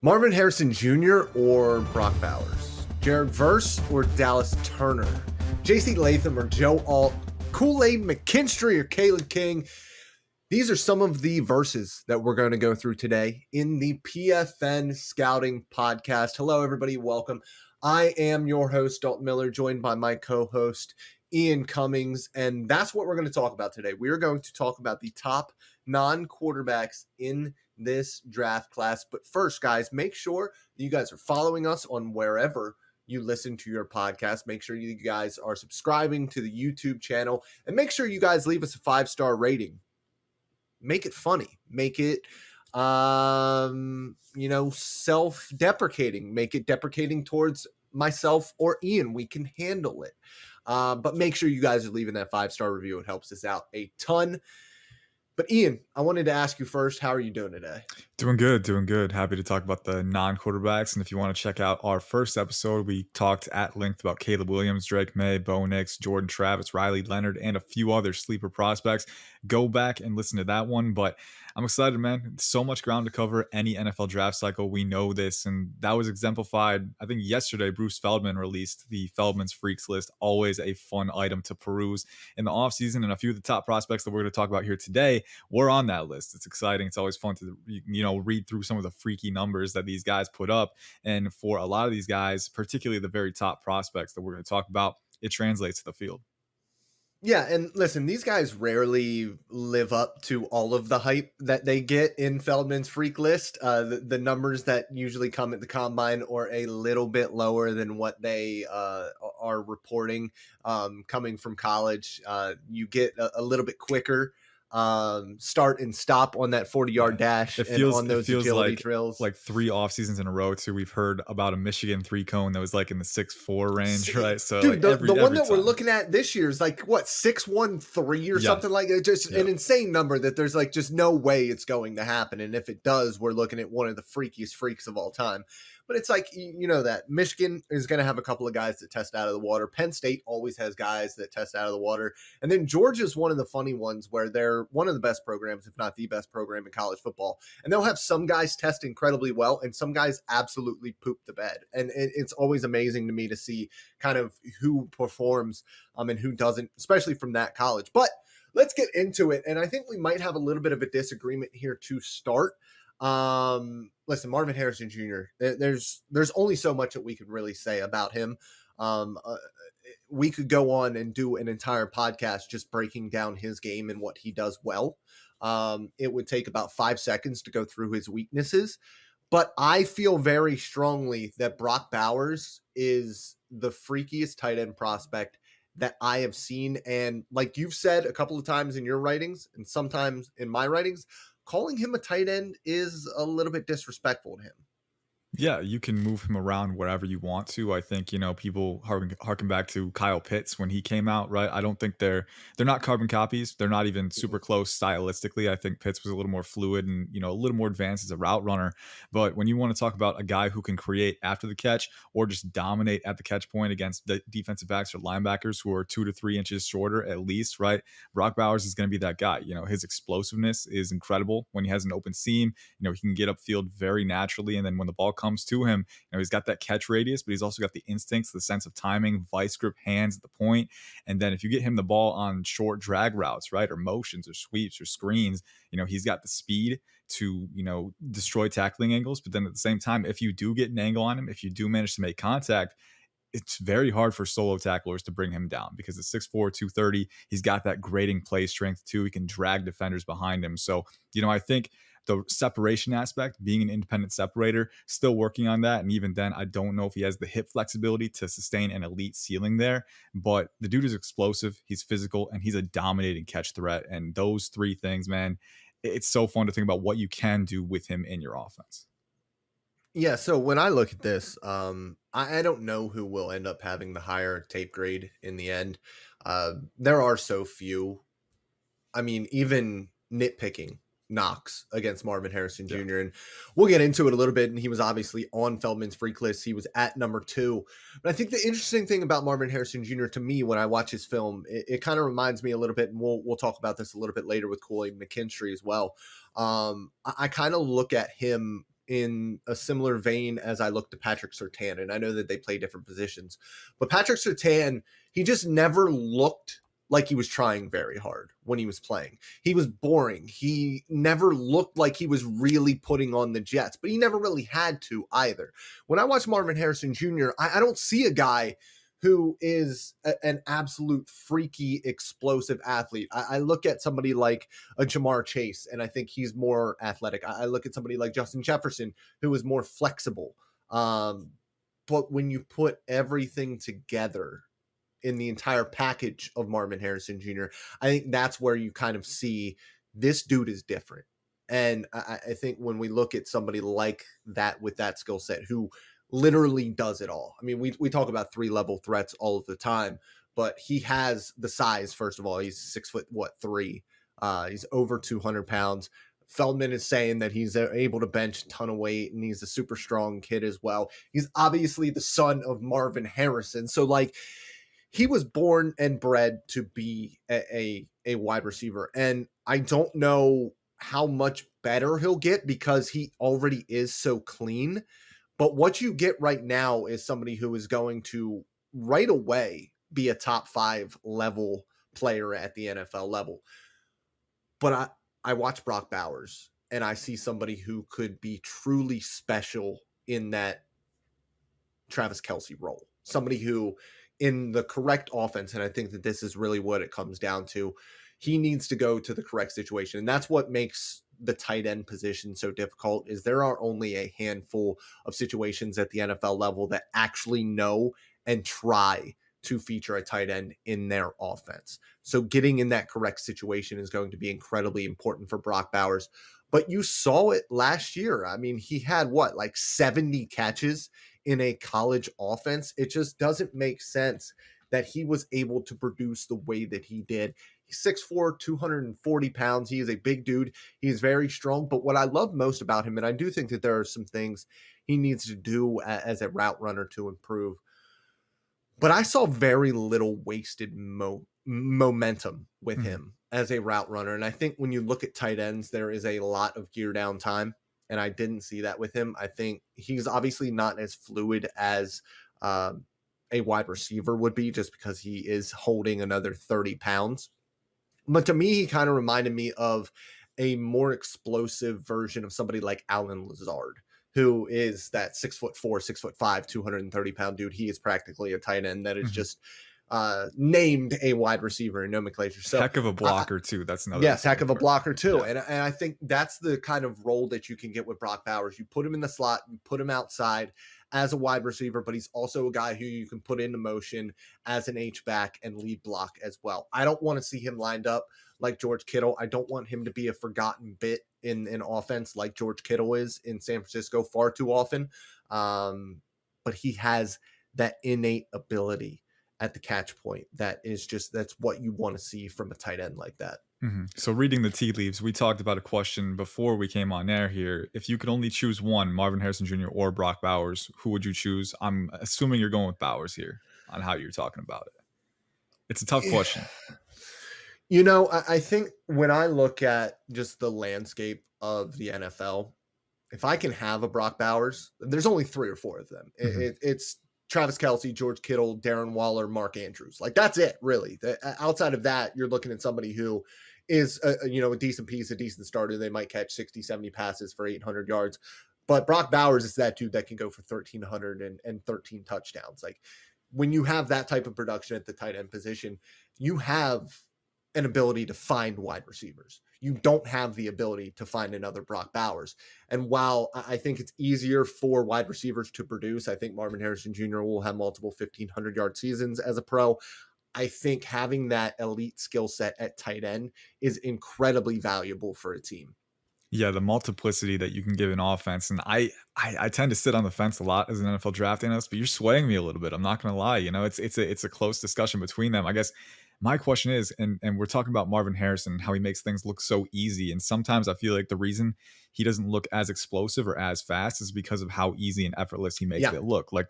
Marvin Harrison Jr. or Brock Bowers? Jared Verse or Dallas Turner? JC Latham or Joe Alt? Kool-Aid McKinstry or Caleb King? These are some of the verses that we're going to go through today in the PFN Scouting Podcast. Hello, everybody. Welcome. I am your host, Dalton Miller, joined by my co-host, Ian Cummings, and that's what we're going to talk about today. We are going to talk about the top non-quarterbacks in this draft class. But first, guys, make sure that you guys are following us on wherever you listen to your podcast. Make sure you guys are subscribing to the YouTube channel, and make sure you guys leave us a 5-star rating. Make it funny. Make it, self-deprecating. Make it deprecating towards myself or Ian. We can handle it. But make sure you guys are leaving that 5-star review. It helps us out a ton. But Ian, I wanted to ask you first, how are you doing today? Doing good. Happy to talk about the non-quarterbacks. And if you want to check out our first episode, we talked at length about Caleb Williams, Drake May, Bo Nix, Jordan Travis, Riley Leonard, and a few other sleeper prospects. Go back and listen to that one. But I'm excited, man. So much ground to cover any NFL draft cycle. We know this. And that was exemplified, I think yesterday, Bruce Feldman released the Feldman's Freaks list. Always a fun item to peruse in the offseason. And a few of the top prospects that we're going to talk about here today were on that list. It's exciting. It's always fun to, read through some of the freaky numbers that these guys put up. And for a lot of these guys, particularly the very top prospects that we're going to talk about, it translates to the field. Yeah, and listen, these guys rarely live up to all of the hype that they get in Feldman's Freak list. The numbers that usually come at the combine are a little bit lower than what they are reporting coming from college. You get a little bit quicker start and stop on that 40-yard dash and on those agility drills. Like 3 off seasons in a row too. We've heard about a Michigan 3-cone that was like in the 6'4" range, right? So dude, like the one that we're looking at this year is like what, 6'13" or something like that. Just an insane number that there's like just no way it's going to happen. And if it does, we're looking at one of the freakiest freaks of all time. But it's like, that Michigan is going to have a couple of guys that test out of the water. Penn State always has guys that test out of the water. And then Georgia's one of the funny ones where they're one of the best programs, if not the best program in college football. And they'll have some guys test incredibly well and some guys absolutely poop the bed. And it's always amazing to me to see kind of who performs and who doesn't, especially from that college. But let's get into it. And I think we might have a little bit of a disagreement here to start. Listen, Marvin Harrison Jr., there's only so much that we could really say about him. We could go on and do an entire podcast just breaking down his game and what he does well. It would take about 5 seconds to go through his weaknesses, but I feel very strongly that Brock Bowers is the freakiest tight end prospect that I have seen. And like you've said a couple of times in your writings and sometimes in my writings, calling him a tight end is a little bit disrespectful to him. Yeah, you can move him around wherever you want to. I think, people harken back to Kyle Pitts when he came out, right? I don't think they're not carbon copies. They're not even super close stylistically. I think Pitts was a little more fluid and, a little more advanced as a route runner. But when you want to talk about a guy who can create after the catch or just dominate at the catch point against the defensive backs or linebackers who are 2 to 3 inches shorter at least, right? Brock Bowers is going to be that guy. His explosiveness is incredible when he has an open seam. He can get upfield very naturally. And then when the ball comes to him, he's got that catch radius, but he's also got the instincts, the sense of timing, vice grip hands at the point. And then if you get him the ball on short drag routes, right, or motions or sweeps or screens, he's got the speed to, destroy tackling angles. But then at the same time, if you do get an angle on him, if you do manage to make contact, it's very hard for solo tacklers to bring him down because at 6'4", 230, he's got that grading play strength too. He can drag defenders behind him. So, I think the separation aspect, being an independent separator, still working on that. And even then, I don't know if he has the hip flexibility to sustain an elite ceiling there. But the dude is explosive, he's physical, and he's a dominating catch threat. And those 3 things, man, it's so fun to think about what you can do with him in your offense. Yeah, so when I look at this, I don't know who will end up having the higher tape grade in the end. There are so few. I mean, even nitpicking knocks against Marvin Harrison Jr. And we'll get into it a little bit. And he was obviously on Feldman's Freak list. He was at number 2. But I think the interesting thing about Marvin Harrison Jr. to me, when I watch his film, it kind of reminds me a little bit, and we'll talk about this a little bit later with Kool-Aid McKinstry as well. I kind of look at him in a similar vein as I look to Patrick Surtain, and I know that they play different positions, but Patrick Surtain, he just never looked like he was trying very hard when he was playing. He was boring. He never looked like he was really putting on the Jets, but he never really had to either. When I watch Marvin Harrison Jr., I don't see a guy who is an absolute freaky, explosive athlete. I look at somebody like a Jamar Chase, and I think he's more athletic. I look at somebody like Justin Jefferson, who is more flexible. But when you put everything together in the entire package of Marvin Harrison Jr., I think that's where you kind of see this dude is different. And I think when we look at somebody like that with that skill set, who literally does it all. I mean, we talk about 3-level threats all of the time, but he has the size. First of all, he's 6'3". He's over 200 pounds. Feldman is saying that he's able to bench a ton of weight, and he's a super strong kid as well. He's obviously the son of Marvin Harrison. So like, he was born and bred to be a wide receiver. And I don't know how much better he'll get because he already is so clean. But what you get right now is somebody who is going to right away be a top 5 level player at the NFL level. But I watch Brock Bowers, and I see somebody who could be truly special in that Travis Kelce role. Somebody who, in the correct offense, and I think that this is really what it comes down to, he needs to go to the correct situation. And that's what makes the tight end position so difficult, is there are only a handful of situations at the NFL level that actually know and try to feature a tight end in their offense. So getting in that correct situation is going to be incredibly important for Brock Bowers. But you saw it last year. I mean, he had like 70 catches in a college offense. It just doesn't make sense that he was able to produce the way that he did. He's 6'4", 240 pounds. He is a big dude. He is very strong. But what I love most about him, and I do think that there are some things he needs to do as a route runner to improve, but I saw very little wasted momentum with him as a route runner. And I think when you look at tight ends, there is a lot of gear down time. And I didn't see that with him. I think he's obviously not as fluid as a wide receiver would be, just because he is holding another 30 pounds. But to me, he kind of reminded me of a more explosive version of somebody like Allen Lazard, who is that 6'4", 6'5", 230 pound dude. He is practically a tight end that is just named a wide receiver in nomenclature. So heck of a blocker too. That's another. Yes, heck of a blocker too. Yeah. And I think that's the kind of role that you can get with Brock Bowers. You put him in the slot, you put him outside as a wide receiver, but he's also a guy who you can put into motion as an H-back and lead block as well. I don't want to see him lined up like George Kittle. I don't want him to be a forgotten bit in an offense like George Kittle is in San Francisco far too often. But he has that innate ability at the catch point that's what you want to see from a tight end like that. Mm-hmm. So reading the tea leaves, we talked about a question before we came on air here. If you could only choose one, Marvin Harrison Jr. or Brock Bowers, who would you choose? I'm assuming you're going with Bowers here on how you're talking about it. It's a tough question. You know, I think when I look at just the landscape of the NFL, if I can have a Brock Bowers, there's only 3 or 4 of them. Mm-hmm. It's Travis Kelce, George Kittle, Darren Waller, Mark Andrews. Like, that's it, really. Outside of that, you're looking at somebody who is a decent piece, a decent starter. They might catch 60, 70 passes for 800 yards. But Brock Bowers is that dude that can go for 1,300 and 13 touchdowns. Like, when you have that type of production at the tight end position, you have an ability to find wide receivers. You don't have the ability to find another Brock Bowers. And while I think it's easier for wide receivers to produce, I think Marvin Harrison Jr. will have multiple 1,500-yard seasons as a pro. I think having that elite skill set at tight end is incredibly valuable for a team. Yeah, the multiplicity that you can give an offense. And I tend to sit on the fence a lot as an NFL draft analyst, but you're swaying me a little bit. I'm not going to lie. You know, it's a close discussion between them. I guess my question is, and we're talking about Marvin Harrison, how he makes things look so easy. And sometimes I feel like the reason he doesn't look as explosive or as fast is because of how easy and effortless he makes it look. Like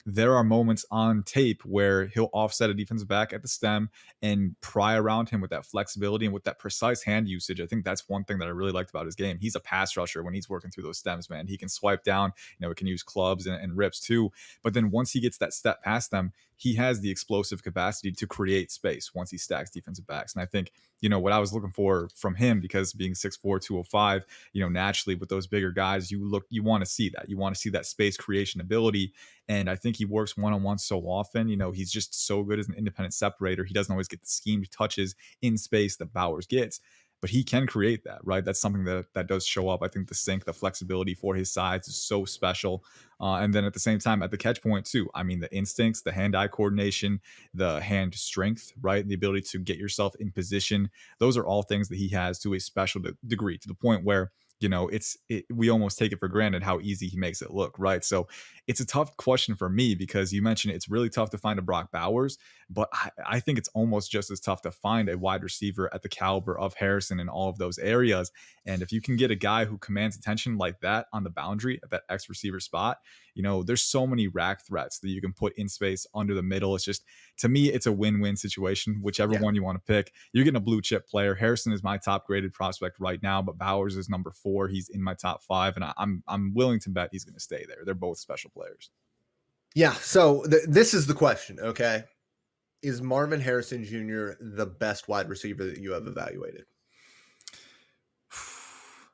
there are moments on tape where he'll offset a defensive back at the stem and pry around him with that flexibility and with that precise hand usage. I think that's one thing that I really liked about his game. He's a pass rusher when he's working through those stems, man. He can swipe down, he can use clubs and rips too. But then once he gets that step past them, he has the explosive capacity to create space once he stacks defensive backs. And I think, what I was looking for from him, because being 6'4", 205, naturally with those bigger guys, you want to see that. You want to see that space creation ability. And I think he works one-on-one so often. He's just so good as an independent separator. He doesn't always get the schemed touches in space that Bowers gets, but he can create that, right? That's something that does show up. I think the flexibility for his size is so special. And then at the same time, at the catch point too, I mean, the instincts, the hand-eye coordination, the hand strength, right? The ability to get yourself in position. Those are all things that he has to a special degree, to the point where, we almost take it for granted how easy he makes it look, right? So it's a tough question for me, because you mentioned it's really tough to find a Brock Bowers, but I think it's almost just as tough to find a wide receiver at the caliber of Harrison in all of those areas. And if you can get a guy who commands attention like that on the boundary at that X receiver spot, there's so many rack threats that you can put in space under the middle. It's just, to me, it's a win-win situation, whichever Yeah. one you want to pick. You're getting a blue chip player. Harrison is my top graded prospect right now, but Bowers is number 4. He's in my top 5, and I'm willing to bet he's going to stay there. They're both special players. Yeah. So this is the question. Okay. Is Marvin Harrison Jr. the best wide receiver that you have evaluated?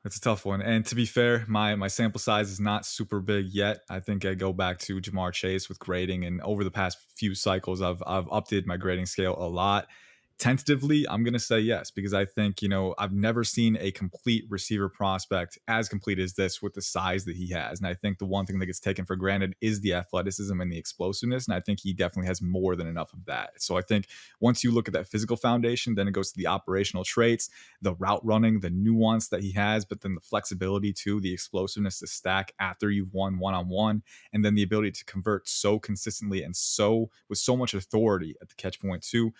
It's a tough one. And to be fair, my sample size is not super big yet. I think I go back to Jamar Chase with grading, and over the past few cycles, I've updated my grading scale a lot. Tentatively, I'm going to say yes, because I think, I've never seen a complete receiver prospect as complete as this with the size that he has. And I think the one thing that gets taken for granted is the athleticism and the explosiveness. And I think he definitely has more than enough of that. So I think once you look at that physical foundation, then it goes to the operational traits, the route running, the nuance that he has, but then the flexibility too, the explosiveness to stack after you've won one-on-one, and then the ability to convert so consistently and so with so much authority at the catch point too.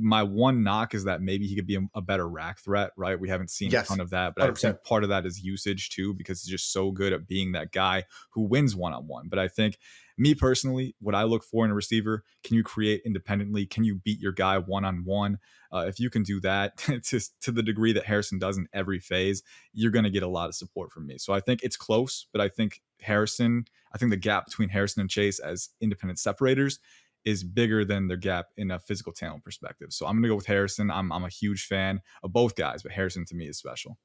My one knock is that maybe he could be a better rack threat, right? We haven't seen a Yes. ton of that, but I 100%. think part of that is usage too, because he's just so good at being that guy who wins one-on-one. But I think, me personally, what I look for in a receiver: can you create independently? Can you beat your guy one-on-one? If you can do that to the degree that Harrison does in every phase, you're going to get a lot of support from me. So I think it's close, but I think the gap between Harrison and Chase as independent separators is bigger than their gap in a physical talent perspective. So I'm going to go with Harrison. I'm a huge fan of both guys, but Harrison to me is special.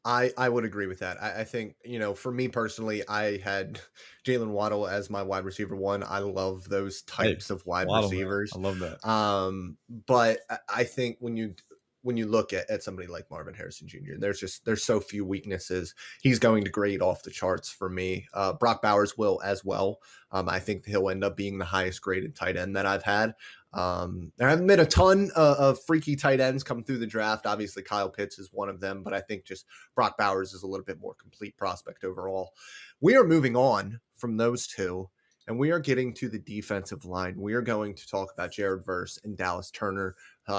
I would agree with that. I think, for me personally, I had Jalen Waddle as my wide receiver 1. I love those Hey, types of wide Waddle, man. receivers. I love that. But I think when you look at somebody like Marvin Harrison Jr., there's so few weaknesses. He's going to grade off the charts for me. Brock Bowers will as well. I think he'll end up being the highest graded tight end that I've had. There haven't been a ton of freaky tight ends come through the draft. Obviously, Kyle Pitts is one of them, but I think just Brock Bowers is a little bit more complete prospect overall. We are moving on from those two, and we are getting to the defensive line. We are going to talk about Jared Verse and Dallas Turner,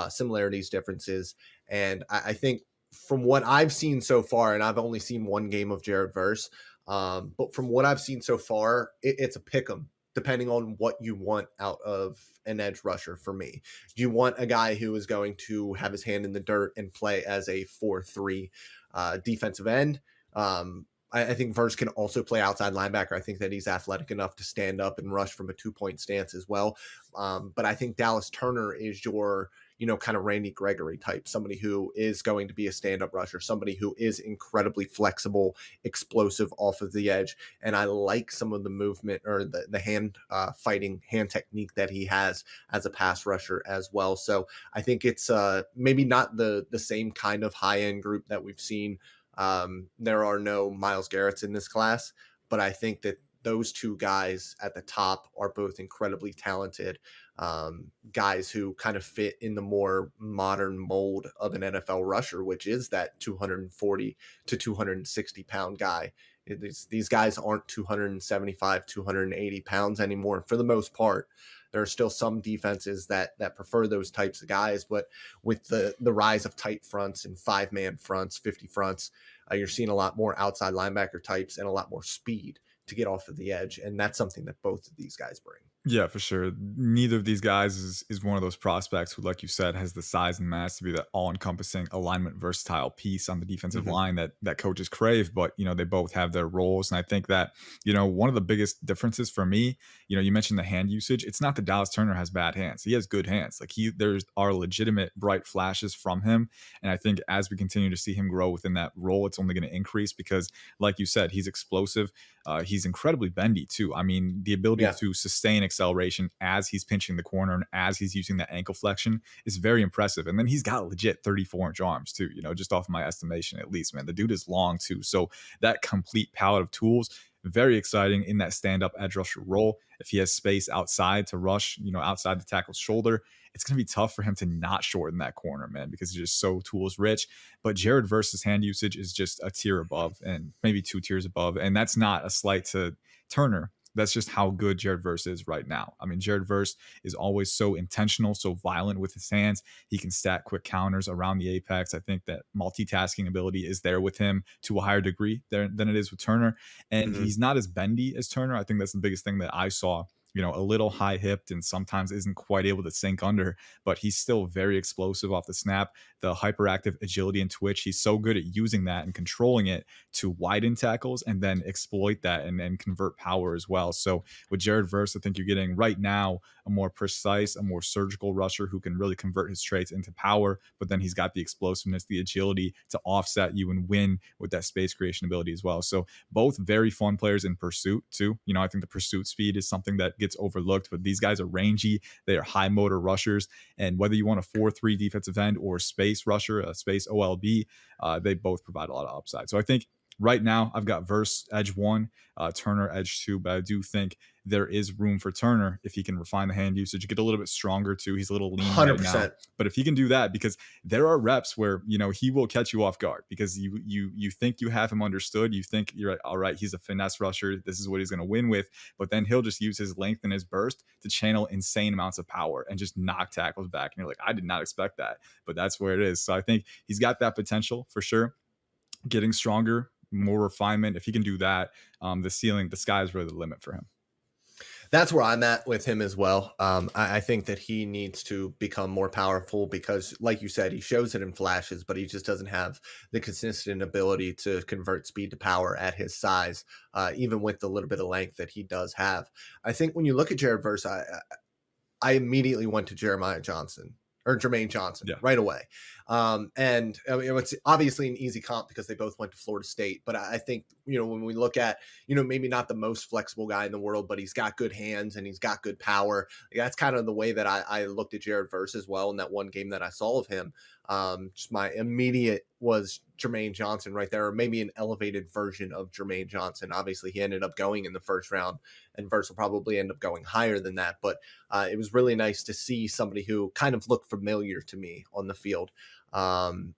similarities, differences. And I think from what I've seen so far, and I've only seen one game of Jared Verse, but from what I've seen so far, it's a pick 'em, depending on what you want out of an edge rusher. For me, do you want a guy who is going to have his hand in the dirt and play as a 4-3 defensive end? I think Verse can also play outside linebacker. I think that he's athletic enough to stand up and rush from a 2-point stance as well. But I think Dallas Turner is your, kind of Randy Gregory type, somebody who is going to be a stand-up rusher, somebody who is incredibly flexible, explosive off of the edge. And I like some of the movement or the hand fighting hand technique that he has as a pass rusher as well. So I think it's maybe not the same kind of high-end group that we've seen. There are no Myles Garretts in this class, but I think that those two guys at the top are both incredibly talented guys who kind of fit in the more modern mold of an NFL rusher, which is that 240 to 260 pound guy. These guys aren't 275, 280 pounds anymore for the most part. There are still some defenses that prefer those types of guys, but with the rise of tight fronts and 5-man fronts, 50 fronts, you're seeing a lot more outside linebacker types and a lot more speed to get off of the edge, and that's something that both of these guys bring. Yeah, for sure. Neither of these guys is one of those prospects who, like you said, has the size and mass to be that all-encompassing alignment versatile piece on the defensive Hmm. line that coaches crave. But they both have their roles, and I think that one of the biggest differences for me, you mentioned the hand usage. It's not that Dallas Turner has bad hands; he has good hands. Like there's are legitimate bright flashes from him, and I think as we continue to see him grow within that role, it's only going to increase because, like you said, he's explosive. He's incredibly bendy too. I mean, the ability Yeah. to sustain acceleration as he's pinching the corner and as he's using that ankle flexion is very impressive. And then he's got legit 34-inch arms too, just off my estimation at least, man. The dude is long too. So that complete palette of tools, very exciting in that stand-up edge rusher role. If he has space outside to rush, outside the tackle's shoulder, it's going to be tough for him to not shorten that corner, man, because he's just so tools rich. But Jared Verse's hand usage is just a tier above and maybe 2 tiers above. And that's not a slight to Turner. That's just how good Jared Verse is right now. I mean, Jared Verse is always so intentional, so violent with his hands. He can stack quick counters around the apex. I think that multitasking ability is there with him to a higher degree than it is with Turner. And Hmm. he's not as bendy as Turner. I think that's the biggest thing that I saw. A little high hipped and sometimes isn't quite able to sink under, but he's still very explosive off the snap. The hyperactive agility and twitch, he's so good at using that and controlling it to widen tackles and then exploit that and convert power as well. So with Jared Verse, I think you're getting right now a more precise, a more surgical rusher who can really convert his traits into power, but then he's got the explosiveness, the agility to offset you and win with that space creation ability as well. So both very fun players in pursuit too. I think the pursuit speed is something that gets overlooked, but these guys are rangy. They are high motor rushers. And whether you want a 4-3 defensive end or space rusher, a space OLB, they both provide a lot of upside. So I think right now I've got Verse edge 1, Turner edge 2, but I do think there is room for Turner if he can refine the hand usage, get a little bit stronger too. He's a little lean right now, 100%. but if he can do that, because there are reps where he will catch you off guard because you think you have him understood, you think you're like, all right, he's a finesse rusher, this is what he's going to win with, but then he'll just use his length and his burst to channel insane amounts of power and just knock tackles back, and you're like, I did not expect that, but that's where it is. So I think he's got that potential for sure, getting stronger, more refinement. If he can do that, the sky is really the limit for him. That's where I'm at with him as well. I think that he needs to become more powerful because, like you said, he shows it in flashes, but he just doesn't have the consistent ability to convert speed to power at his size, even with the little bit of length that he does have. I think when you look at Jared Verse, I immediately went to Jeremiah Johnson or Jermaine Johnson Yeah. right away. And I mean, it's obviously an easy comp because they both went to Florida State. But I think, when we look at, maybe not the most flexible guy in the world, but he's got good hands and he's got good power. That's kind of the way that I looked at Jared Verse as well in that one game that I saw of him. Just my immediate was Jermaine Johnson right there, or maybe an elevated version of Jermaine Johnson. Obviously, he ended up going in the first round, and Verse will probably end up going higher than that. But it was really nice to see somebody who kind of looked familiar to me on the field.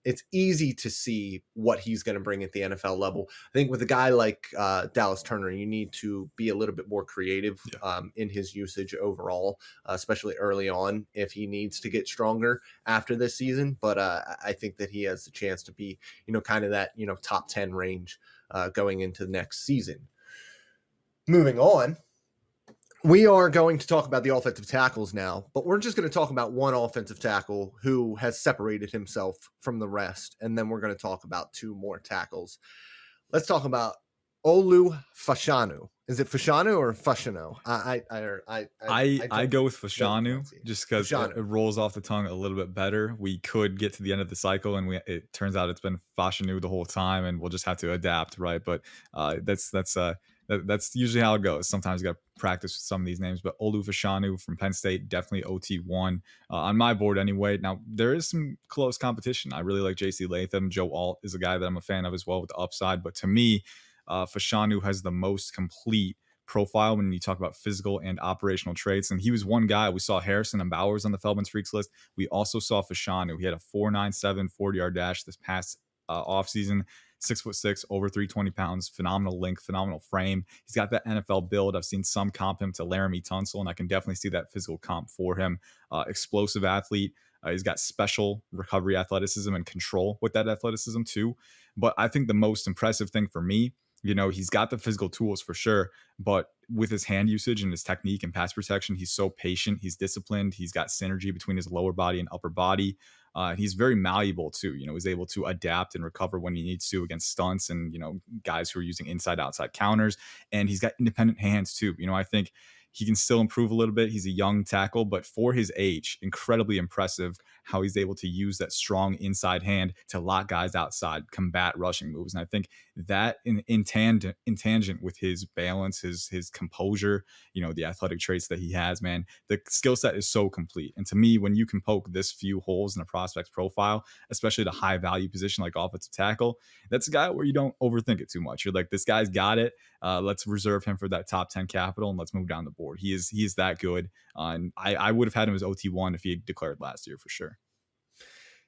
It's easy to see what he's going to bring at the NFL level. I think with a guy like Dallas Turner, you need to be a little bit more creative in his usage overall, especially early on if he needs to get stronger after this season. But I think that he has the chance to be, kind of that, top 10 range going into the next season. Moving on. We are going to talk about the offensive tackles now, but we're just going to talk about one offensive tackle who has separated himself from the rest, and then we're going to talk about 2 more tackles. Let's talk about Olu Fashanu. Is it Fashanu or Fashanu? I go with Fashanu just because it rolls off the tongue a little bit better. We could get to the end of the cycle, and it turns out it's been Fashanu the whole time, and we'll just have to adapt, right? But that's usually how it goes. Sometimes you got to practice with some of these names, but Olu Fashanu from Penn State, definitely OT1 on my board anyway. Now, there is some close competition. I really like JC Latham. Joe Alt is a guy that I'm a fan of as well with the upside, but to me, Fashanu has the most complete profile when you talk about physical and operational traits. And he was one guy. We saw Harrison and Bowers on the Feldman's Freaks list. We also saw Fashanu. He had a 4.97 40-yard dash this past offseason. 6'6", over 320 pounds, phenomenal length, phenomenal frame. He's got that NFL build. I've seen some comp him to Laramie Tunsil, and I can definitely see that physical comp for him. Explosive athlete. He's got special recovery athleticism and control with that athleticism too. But I think the most impressive thing for me He's got the physical tools for sure, but with his hand usage and his technique and pass protection, he's so patient. He's disciplined. He's got synergy between his lower body and upper body. He's very malleable too. He's able to adapt and recover when he needs to against stunts and guys who are using inside outside counters. And he's got independent hands too. I think he can still improve a little bit. He's a young tackle, but for his age, incredibly impressive how he's able to use that strong inside hand to lock guys outside, combat rushing moves. And I think that in tangent with his balance, his composure, the athletic traits that he has, man, the skill set is so complete. And to me, when you can poke this few holes in a prospect's profile, especially at a high value position like offensive tackle, that's a guy where you don't overthink it too much. You're like, this guy's got it. Let's reserve him for that top 10 capital and let's move down the board. He is that good. And I would have had him as OT1 if he had declared last year for sure.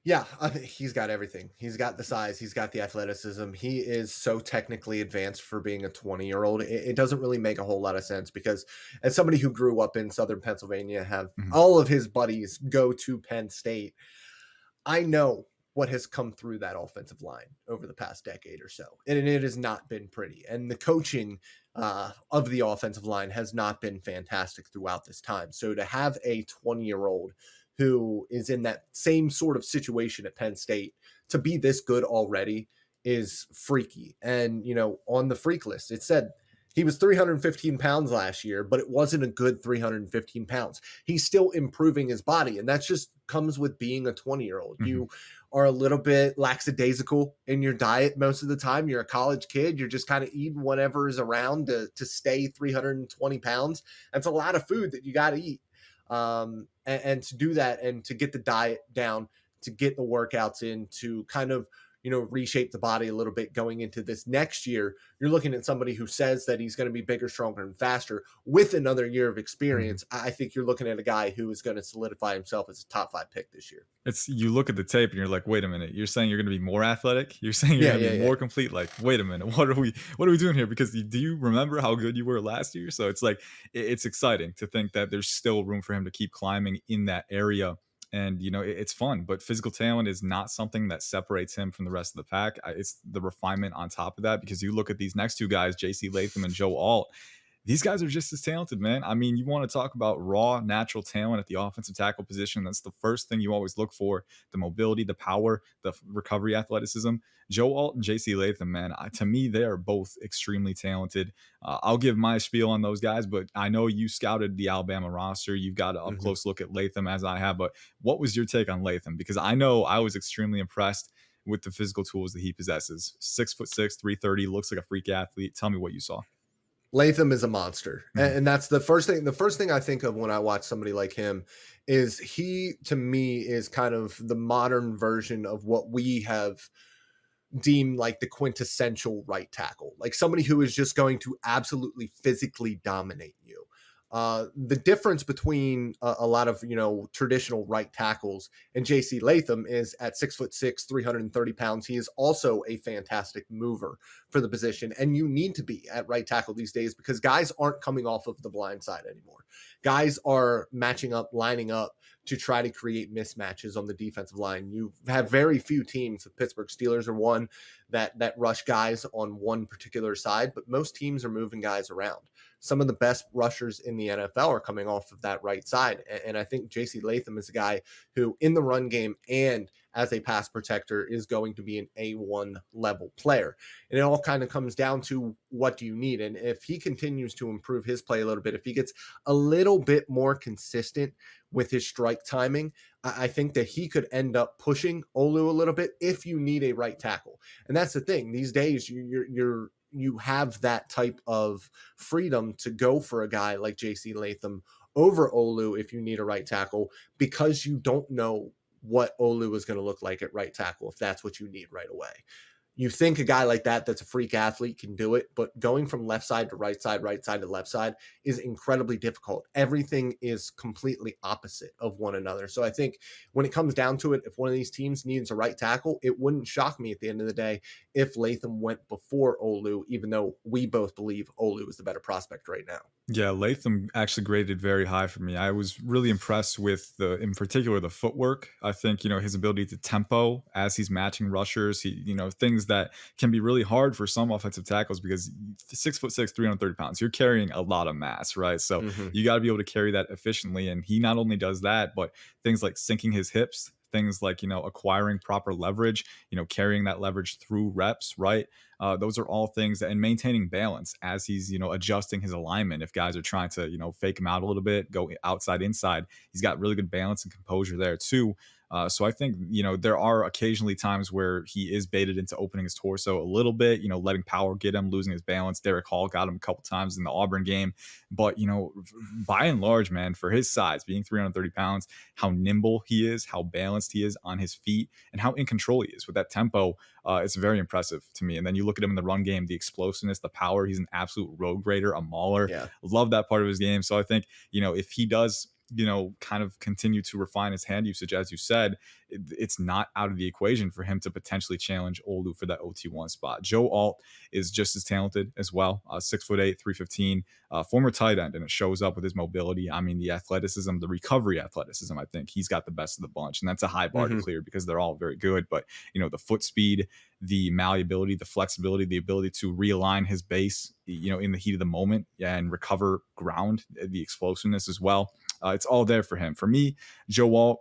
Yeah, I mean, he's got everything. He's got the size. He's got the athleticism. He is so technically advanced for being a 20-year-old. It doesn't really make a whole lot of sense because as somebody who grew up in Southern Pennsylvania, have all of his buddies go to Penn State, I know what has come through that offensive line over the past decade or so. And it has not been pretty. And the coaching of the offensive line has not been fantastic throughout this time. So to have a 20-year-old who is in that same sort of situation at Penn State to be this good already is freaky. And, on the freak list, it said he was 315 pounds last year, but it wasn't a good 315 pounds. He's still improving his body. And that just comes with being a 20-year-old. Mm-hmm. You are a little bit lackadaisical in your diet most of the time. You're a college kid. You're just kind of eating whatever is around to stay 320 pounds. That's a lot of food that you got to eat. And to do that and to get the diet down, to get the workouts in, to kind of, reshape the body a little bit going into this next year, you're looking at somebody who says that he's going to be bigger, stronger, and faster with another year of experience. Mm-hmm. I think you're looking at a guy who is going to solidify himself as a top 5 pick this year. You look at the tape and you're like, wait a minute, you're saying you're going to be more athletic? You're saying you're going to be more complete? Like, wait a minute, what are we doing here? Because do you remember how good you were last year? So it's like, it's exciting to think that there's still room for him to keep climbing in that area. And, it's fun, but physical talent is not something that separates him from the rest of the pack. It's the refinement on top of that, because you look at these next two guys, JC Latham and Joe Alt. These guys are just as talented, man. I mean, you want to talk about raw, natural talent at the offensive tackle position. That's the first thing you always look for: the mobility, the power, the recovery athleticism. Joe Alt and JC Latham, man, to me, they are both extremely talented. I'll give my spiel on those guys, but I know you scouted the Alabama roster. You've got an up-close look at Latham, as I have. But what was your take on Latham? Because I know I was extremely impressed with the physical tools that he possesses. 6'6", 330, looks like a freak athlete. Tell me what you saw. Latham is a monster. Mm-hmm. And that's the first thing I think of when I watch somebody like him is he, to me, is kind of the modern version of what we have deemed like the quintessential right tackle, like somebody who is just going to absolutely physically dominate you. The difference between a lot of, traditional right tackles and JC Latham is at 6'6", 330 pounds. He is also a fantastic mover for the position. And you need to be at right tackle these days because guys aren't coming off of the blind side anymore. Guys are matching up, lining up to try to create mismatches on the defensive line. You have very few teams. The Pittsburgh Steelers are one that rush guys on one particular side, but most teams are moving guys around. Some of the best rushers in the NFL are coming off of that right side. And I think JC Latham is a guy who in the run game and as a pass protector is going to be an A1 level player. And it all kind of comes down to what do you need? And if he continues to improve his play a little bit, if he gets a little bit more consistent with his strike timing, I think that he could end up pushing Olu a little bit if you need a right tackle. And that's the thing. These days, you have that type of freedom to go for a guy like JC Latham over Olu if you need a right tackle, because you don't know what Olu is going to look like at right tackle if that's what you need right away. You think a guy like that's a freak athlete can do it, but going from left side to right side to left side is incredibly difficult. Everything is completely opposite of one another. So I think when it comes down to it, if one of these teams needs a right tackle, it wouldn't shock me at the end of the day if Latham went before Olu, even though we both believe Olu is the better prospect right now. Yeah, Latham actually graded very high for me. I was really impressed with in particular, the footwork. I think, his ability to tempo as he's matching rushers, things things that can be really hard for some offensive tackles because 6'6", 330 pounds, you're carrying a lot of mass, right? So Mhm. you got to be able to carry that efficiently. And he not only does that, but things like sinking his hips, things like, acquiring proper leverage, carrying that leverage through reps, right? Those are all things and maintaining balance as he's, adjusting his alignment. If guys are trying to, fake him out a little bit, go outside, inside, he's got really good balance and composure there too. So I think, there are occasionally times where he is baited into opening his torso a little bit, letting power get him, losing his balance. Derek Hall got him a couple times in the Auburn game. But, by and large, man, for his size, being 330 pounds, how nimble he is, how balanced he is on his feet, and how in control he is with that tempo, it's very impressive to me. And then you look at him in the run game, the explosiveness, the power. He's an absolute road grader, a mauler. Yeah. Love that part of his game. So I think, if he does, kind of continue to refine his hand usage, as you said, it's not out of the equation for him to potentially challenge Olu for that OT1 spot. Joe Alt is just as talented as well. 6'8", 315, former tight end, and it shows up with his mobility. I mean, the athleticism, the recovery athleticism, I think he's got the best of the bunch. And that's a high bar to Mhm. clear because they're all very good. But, the foot speed, the malleability, the flexibility, the ability to realign his base, in the heat of the moment and recover ground, the explosiveness as well. It's all there for him. For me, Joe Walt,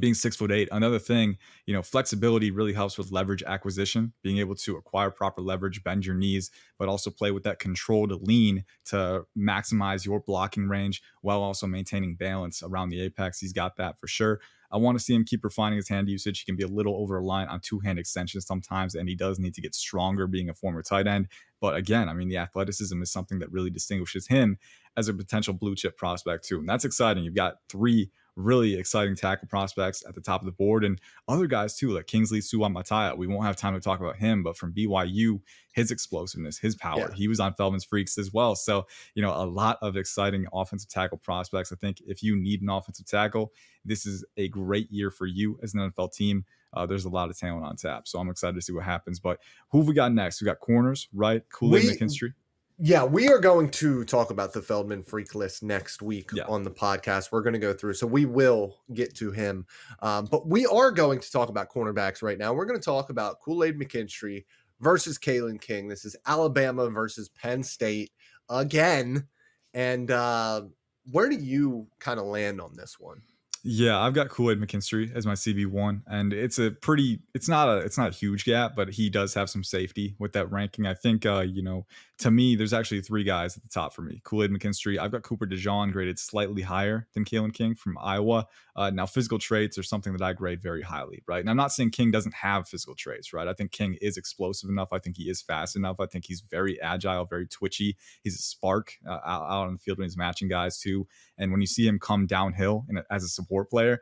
being 6'8", another thing, flexibility really helps with leverage acquisition, being able to acquire proper leverage, bend your knees, but also play with that controlled lean to maximize your blocking range while also maintaining balance around the apex. He's got that for sure. I want to see him keep refining his hand usage. He can be a little over reliant on two-hand extensions sometimes, and he does need to get stronger being a former tight end. But again, I mean, the athleticism is something that really distinguishes him as a potential blue chip prospect too. And that's exciting. You've got three really exciting tackle prospects at the top of the board, and other guys too, like Kingsley Suwa-Mataya. We won't have time to talk about him, but from BYU, his explosiveness, his power, Yeah. he was on Feldman's Freaks as well. So, a lot of exciting offensive tackle prospects. I think if you need an offensive tackle, this is a great year for you as an NFL team. There's a lot of talent on tap, so I'm excited to see what happens. But who have we got next? We got corners, right? Kool-Aid We McKinstry. Yeah, we are going to talk about the Feldman freak list next week Yeah. on the podcast. We're going to go through, so we will get to him. But we are going to talk about cornerbacks right now. We're going to talk about Kool-Aid McKinstry versus Kalen King. This is Alabama versus Penn State again. And where do you kind of land on this one? Yeah, I've got Kool-Aid McKinstry as my CB1, and it's not a huge gap, but he does have some safety with that ranking. I think, to me, there's actually three guys at the top for me. Kool-Aid McKinstry. I've got Cooper DeJean graded slightly higher than Kalen King from Iowa. Now, physical traits are something that I grade very highly, right? And I'm not saying King doesn't have physical traits, right? I think King is explosive enough. I think he is fast enough. I think he's very agile, very twitchy. He's a spark out on the field when he's matching guys too. And when you see him come downhill as a support player,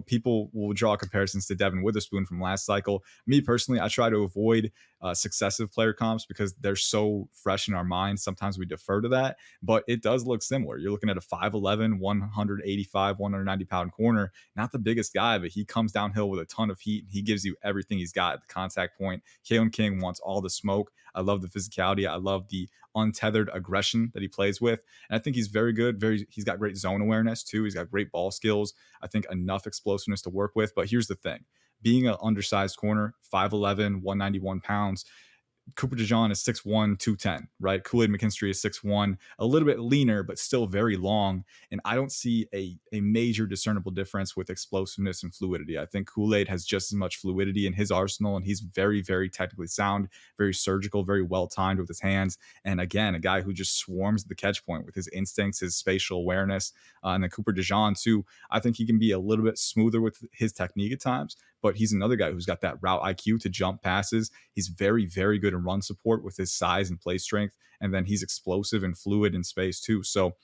people will draw comparisons to Devin Witherspoon from last cycle. Me personally, I try to avoid successive player comps because they're so fresh in our minds. Sometimes we defer to that, but it does look similar. You're looking at a 5'11", 185, 190 pound corner, not the biggest guy, but he comes downhill with a ton of heat. He gives you everything he's got at the contact point. Kalen King wants all the smoke. I love the physicality. I love the untethered aggression that he plays with. And I think he's very good. He's got great zone awareness too. He's got great ball skills. I think enough explosiveness to work with. But here's the thing. Being an undersized corner, 5'11", 191 pounds, Cooper DeJean is 6'1", 210, right? Kool-Aid McKinstry is 6'1", a little bit leaner, but still very long. And I don't see a major discernible difference with explosiveness and fluidity. I think Kool-Aid has just as much fluidity in his arsenal, and he's very, very technically sound, very surgical, very well-timed with his hands. And again, a guy who just swarms the catch point with his instincts, his spatial awareness. And then Cooper DeJean, too, I think he can be a little bit smoother with his technique at times, but he's another guy who's got that route IQ to jump passes. He's very, very good in run support with his size and play strength. And then he's explosive and fluid in space too. So,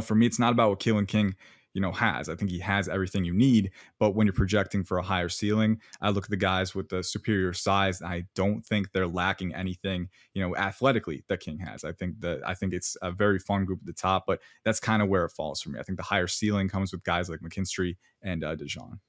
for me, it's not about what Kalen King, has. I think he has everything you need. But when you're projecting for a higher ceiling, I look at the guys with the superior size, and I don't think they're lacking anything, athletically that King has. I think it's a very fun group at the top, but that's kind of where it falls for me. I think the higher ceiling comes with guys like McKinstry and DeJean.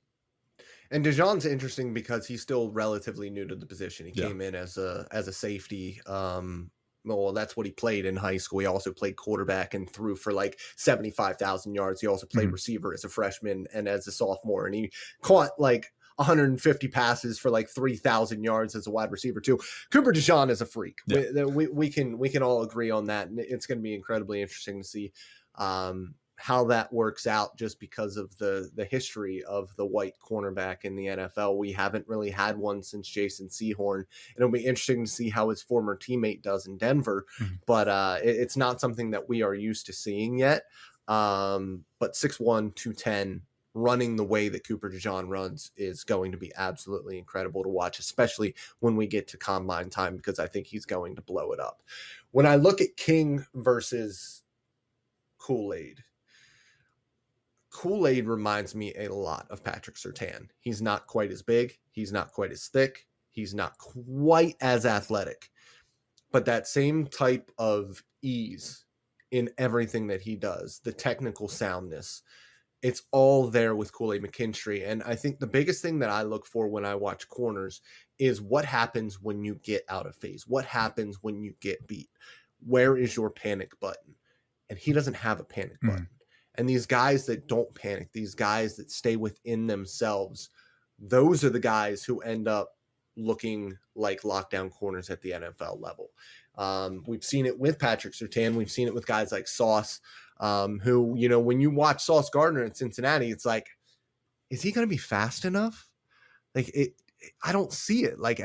And DeJean's interesting because he's still relatively new to the position. He Yeah. came in as a safety. Well, that's what he played in high school. He also played quarterback and threw for like 75,000 yards. He also played receiver as a freshman and as a sophomore. And he caught like 150 passes for like 3,000 yards as a wide receiver too. Cooper DeJean is a freak. Yeah. We can all agree on that, and it's going to be incredibly interesting to see how that works out, just because of the history of the white cornerback in the NFL. We haven't really had one since Jason Sehorn, and it'll be interesting to see how his former teammate does in Denver. Mhm. But it's not something that we are used to seeing yet. But 6'1", 210, running the way that Cooper DeJean runs is going to be absolutely incredible to watch, especially when we get to combine time, because I think he's going to blow it up. When I look at King versus Kool-Aid, Kool-Aid reminds me a lot of Patrick Surtain. He's not quite as big. He's not quite as thick. He's not quite as athletic. But that same type of ease in everything that he does, the technical soundness, it's all there with Kool-Aid McKinstry. And I think the biggest thing that I look for when I watch corners is what happens when you get out of phase. What happens when you get beat? Where is your panic button? And he doesn't have a panic button. And these guys that don't panic, these guys that stay within themselves, those are the guys who end up looking like lockdown corners at the NFL level. We've seen it with Patrick Surtain. We've seen it with guys like Sauce, who, you know, when you watch Sauce Gardner in Cincinnati, it's like, is he going to be fast enough? Like I don't see it. Like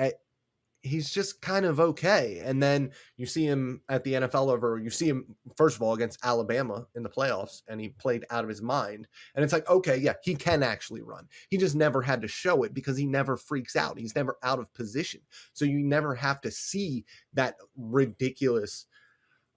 he's just kind of okay. And then you see him at the NFL level. You see him, first of all, against Alabama in the playoffs, and he played out of his mind. And it's like, okay, yeah, he can actually run. He just never had to show it because he never freaks out. He's never out of position. So you never have to see that ridiculous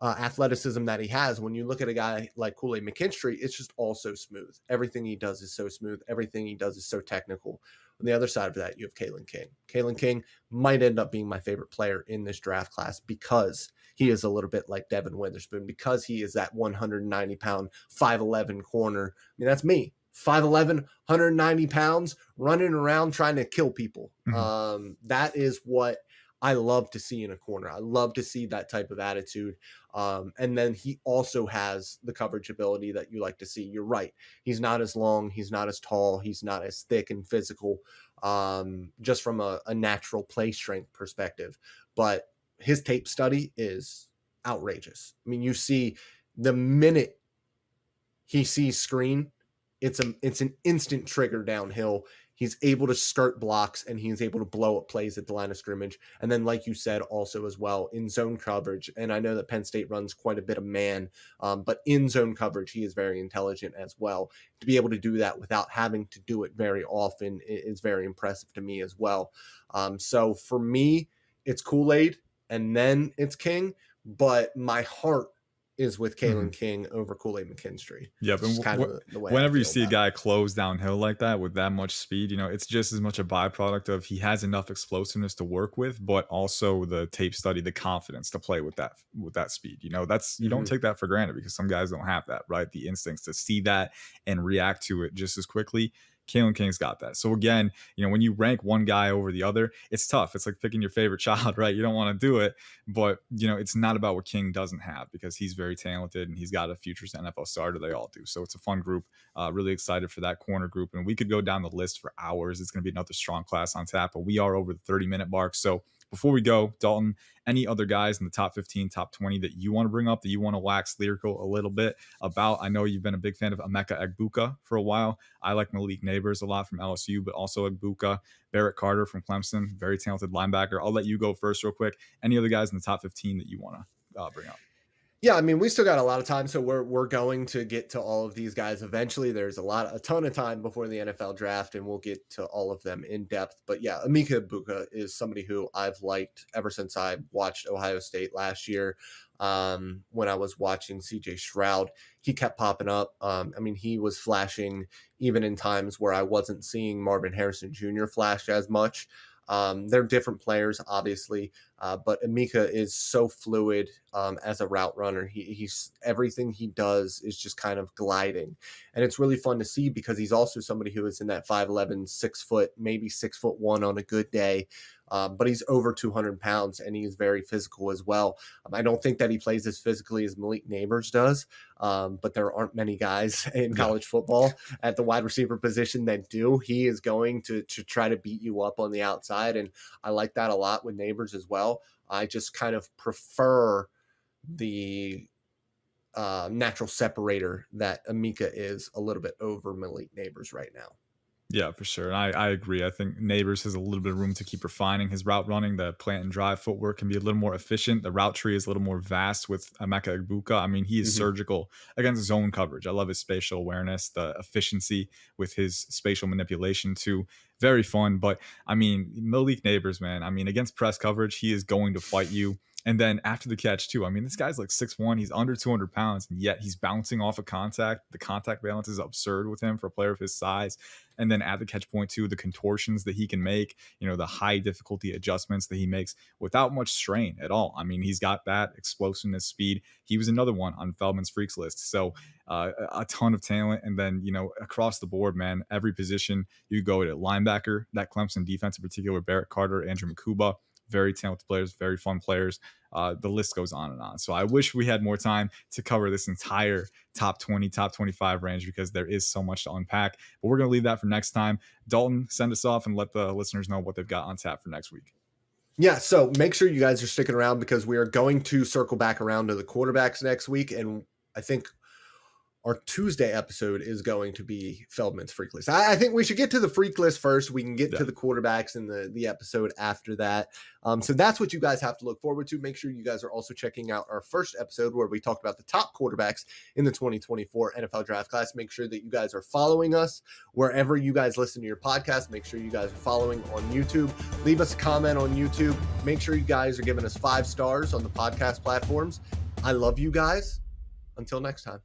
athleticism that he has. When you look at a guy like Kool-Aid McKinstry, it's just all so smooth. Everything he does is so smooth. Everything he does is so technical. On the other side of that, you have Kalen King. Kalen King might end up being my favorite player in this draft class because he is a little bit like Devin Witherspoon, because he is that 190-pound, 5'11 corner. I mean, that's me. 5'11", 190 pounds, running around trying to kill people. That is what I love to see in a corner. I love to see that type of attitude. And then he also has the coverage ability that you like to see. You're right. He's not as long. He's not as tall. He's not as thick and physical, just from a natural play strength perspective. But his tape study is outrageous. I mean, you see the minute he sees screen, it's an instant trigger downhill. He's able to skirt blocks, and he's able to blow up plays at the line of scrimmage. And then, like you said, also as well, in zone coverage. And I know that Penn State runs quite a bit of man, but in zone coverage, he is very intelligent as well. To be able to do that without having to do it very often is very impressive to me as well. So for me, it's Kool-Aid, and then it's King. But my heart is with Kalen King over Kool-Aid McKinstry. Yep. And whenever you see a guy close downhill like that with that much speed, you know, it's just as much a byproduct of he has enough explosiveness to work with, but also the tape study, the confidence to play with that speed. You know, that's, you don't take that for granted, because some guys don't have that, right? The instincts to see that and react to it just as quickly. Kalen King's got that. So again, you know, when you rank one guy over the other, it's tough. It's like picking your favorite child, right? You don't want to do it, but you know, it's not about what King doesn't have, because he's very talented and he's got a future NFL starter. They all do. So it's a fun group. Really excited for that corner group. And we could go down the list for hours. It's going to be another strong class on tap, but we are over the 30-minute mark. So before we go, Dalton, any other guys in the top 15, top 20 that you want to bring up, that you want to wax lyrical a little bit about? I know you've been a big fan of Emeka Egbuka for a while. I like Malik Neighbors a lot from LSU, but also Egbuka. Barrett Carter from Clemson, very talented linebacker. I'll let you go first real quick. Any other guys in the top 15 that you want to bring up? Yeah, I mean, we still got a lot of time, so we're going to get to all of these guys eventually. There's a ton of time before the NFL draft, and we'll get to all of them in depth. But yeah, Emeka Egbuka is somebody who I've liked ever since I watched Ohio State last year. When I was watching CJ Stroud, he kept popping up. I mean, he was flashing even in times where I wasn't seeing Marvin Harrison Jr. flash as much. They're different players, obviously. But Emeka is so fluid as a route runner. He's everything he does is just kind of gliding. And it's really fun to see because he's also somebody who is in that 5'11", 6 foot, maybe 6'1" on a good day. But he's over 200 pounds and he is very physical as well. I don't think that he plays as physically as Malik Neighbors does, but there aren't many guys in college football at the wide receiver position that do. He is going to try to beat you up on the outside, and I like that a lot with Neighbors as well. I just kind of prefer the natural separator that Emeka is a little bit over Malik Neighbors right now. Yeah, for sure. And I agree. I think Neighbors has a little bit of room to keep refining his route running. The plant and drive footwork can be a little more efficient. The route tree is a little more vast with Emeka Egbuka. I mean, he is surgical against zone coverage. I love his spatial awareness, the efficiency with his spatial manipulation too. Very fun. But I mean, Malik Neighbors, man, I mean, against press coverage, he is going to fight you. And then after the catch, too, I mean, this guy's like 6'1", he's under 200 pounds, and yet he's bouncing off of contact. The contact balance is absurd with him for a player of his size. And then at the catch point, too, the contortions that he can make, the high difficulty adjustments that he makes without much strain at all. I mean, he's got that explosiveness, speed. He was another one on Feldman's Freaks list. So a ton of talent. And then, across the board, man, every position you go to linebacker, that Clemson defense in particular, Barrett Carter, Andrew Makuba, very talented players, very fun players. The list goes on and on. So I wish we had more time to cover this entire top 20, top 25 range because there is so much to unpack. But we're going to leave that for next time. Dalton, send us off and let the listeners know what they've got on tap for next week. Yeah, so make sure you guys are sticking around because we are going to circle back around to the quarterbacks next week. And I think our Tuesday episode is going to be Feldman's Freak List. I think we should get to the Freak List first. We can get to the quarterbacks in the episode after that. So that's what you guys have to look forward to. Make sure you guys are also checking out our first episode where we talked about the top quarterbacks in the 2024 NFL draft class. Make sure that you guys are following us wherever you guys listen to your podcast. Make sure you guys are following on YouTube. Leave us a comment on YouTube. Make sure you guys are giving us 5 stars on the podcast platforms. I love you guys. Until next time.